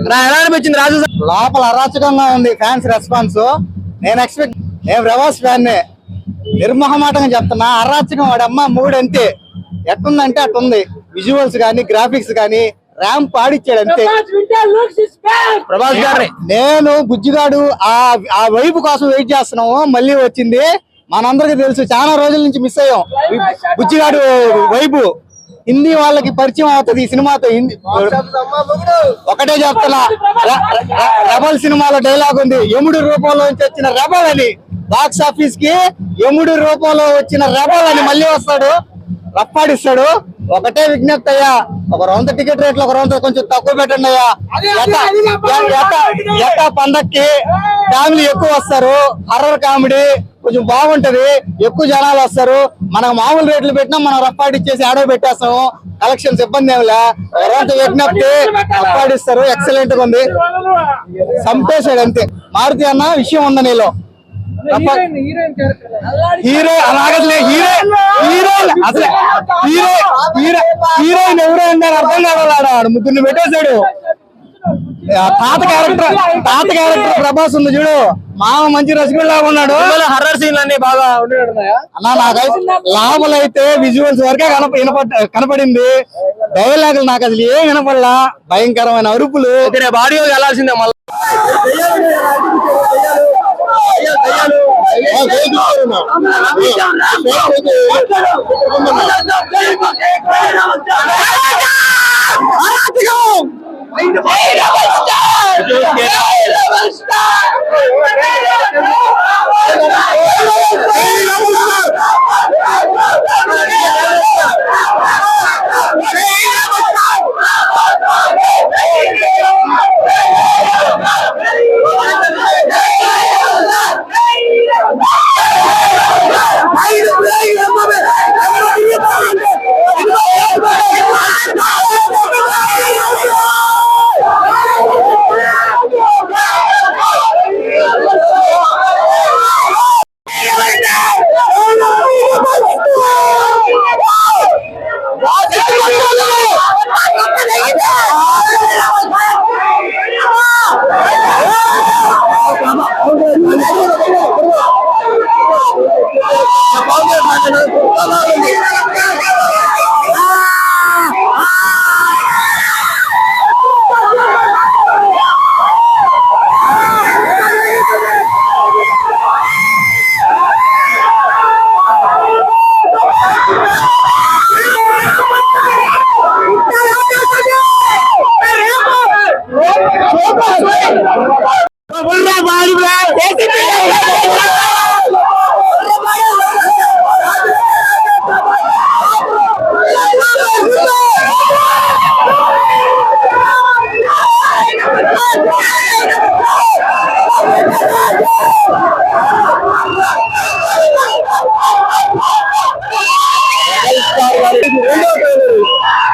ఎలా అనిపించింది రాజు? లోపల అరాచకంగా ఉంది ఫ్యాన్స్ రెస్పాన్స్. నేను ప్రభాస్ ఫ్యాన్ నిర్మోహమాటంగా చెప్తున్నా. అరాచకం వాడమ్మ మూడు అంతే. ఎట్టుందంటే అట్టుంది. విజువల్స్ కానీ గ్రాఫిక్స్ కానీ ర్యాంప్ ఆడిచ్చాడు అంతే. ప్రభాస్ గారి నేను బుజ్జిగాడు ఆ వైపు కోసం వెయిట్ చేస్తున్నాము. మళ్ళీ వచ్చింది. మనందరికి తెలుసు, చాలా రోజుల నుంచి మిస్ అయ్యాం బుజ్జిగాడు వైపు. హిందీ వాళ్ళకి పరిచయం అవుతుంది ఈ సినిమాతో. ఒకటే చెప్తున్నా, రెబల్ సినిమాలో డైలాగ్ ఉంది, యముడి రూపంలో నుంచి వచ్చిన రెబల్ అని. బాక్స్ ఆఫీస్ కి యముడి రూపంలో వచ్చిన రెబల్ అని మళ్ళీ వస్తాడు, రప్పాడిస్తాడు. ఒకటే విజ్ఞప్తి అయ్యా, ఒక రౌండ్ టికెట్ రేట్లు ఒక రౌండ్ కొంచెం తక్కువ పెట్టండి అయ్యా. ఎట్టా పండక్కి ఫ్యామిలీ ఎక్కువ వస్తారు, హర్రర్ కామెడీ కొంచెం బాగుంటది, ఎక్కువ జనాలు వస్తారు. మనకు మామూలు రేట్లు పెట్టినా మనం రప్పాడిచ్చేసి ఆడో పెట్టేస్తాము. కలెక్షన్స్ ఇబ్బంది ఏమిలే. ఎవరంతా విజ్ఞప్తి రప్పాడిస్తారు. ఎక్సలెంట్ గా ఉంది. సంపేశాడు అంతే. మారుతి అన్న విషయం ఉంది నీలో. హీరో అలాగలే, అసలు హీరోయిన్ ఎవరో అన్నారు అర్థం కావాలాడు. ముగ్గురిని పెట్టేశాడు. తాత క్యారెక్టర్ ప్రభాస్ ఉంది చూడు, మామ మంచి రసగుల్లా ఉన్నాడు. హర్రర్ సీన్లు అన్ని బాగా అన్నా. నాకైతే లోపలైతే విజువల్స్ వరకే కనపడింది. డైలాగులు నాకు అసలు ఏం వినపడలా. భయంకరమైన అరుపులు. బాడీ వెళ్ళాల్సిందే మళ్ళీ.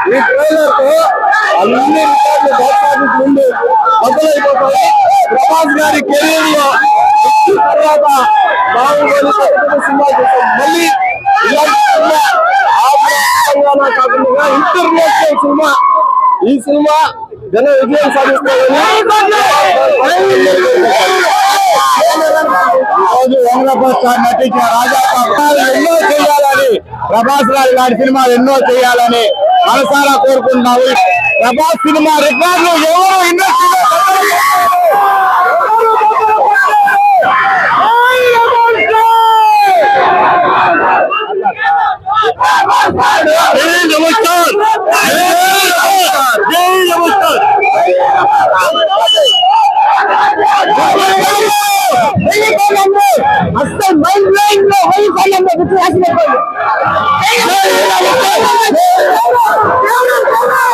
ఈ ట్రైలర్ తో అన్ని ముందు మొదలైపోతాయి. ప్రభాస్ గారి కెరీర్ లో తర్వాత బాహుబలి సినిమా చేస్తాం. మళ్ళీ కాకుండా ఇంటర్నేషనల్ సినిమా. ఈ సినిమా ఘన విజయం సాధిస్తామని నటించిన రాజా ఎన్నో చేయాలని, ప్రభాస్ గారి సినిమాలు ఎన్నో చేయాలని మనసారా కోరుకుంటున్నాము. ప్రభాస్ సినిమా రికార్డులు ఎవరు ఇండస్ట్రీలో అస్సలు మైండ్ బ్లోయింగ్ లో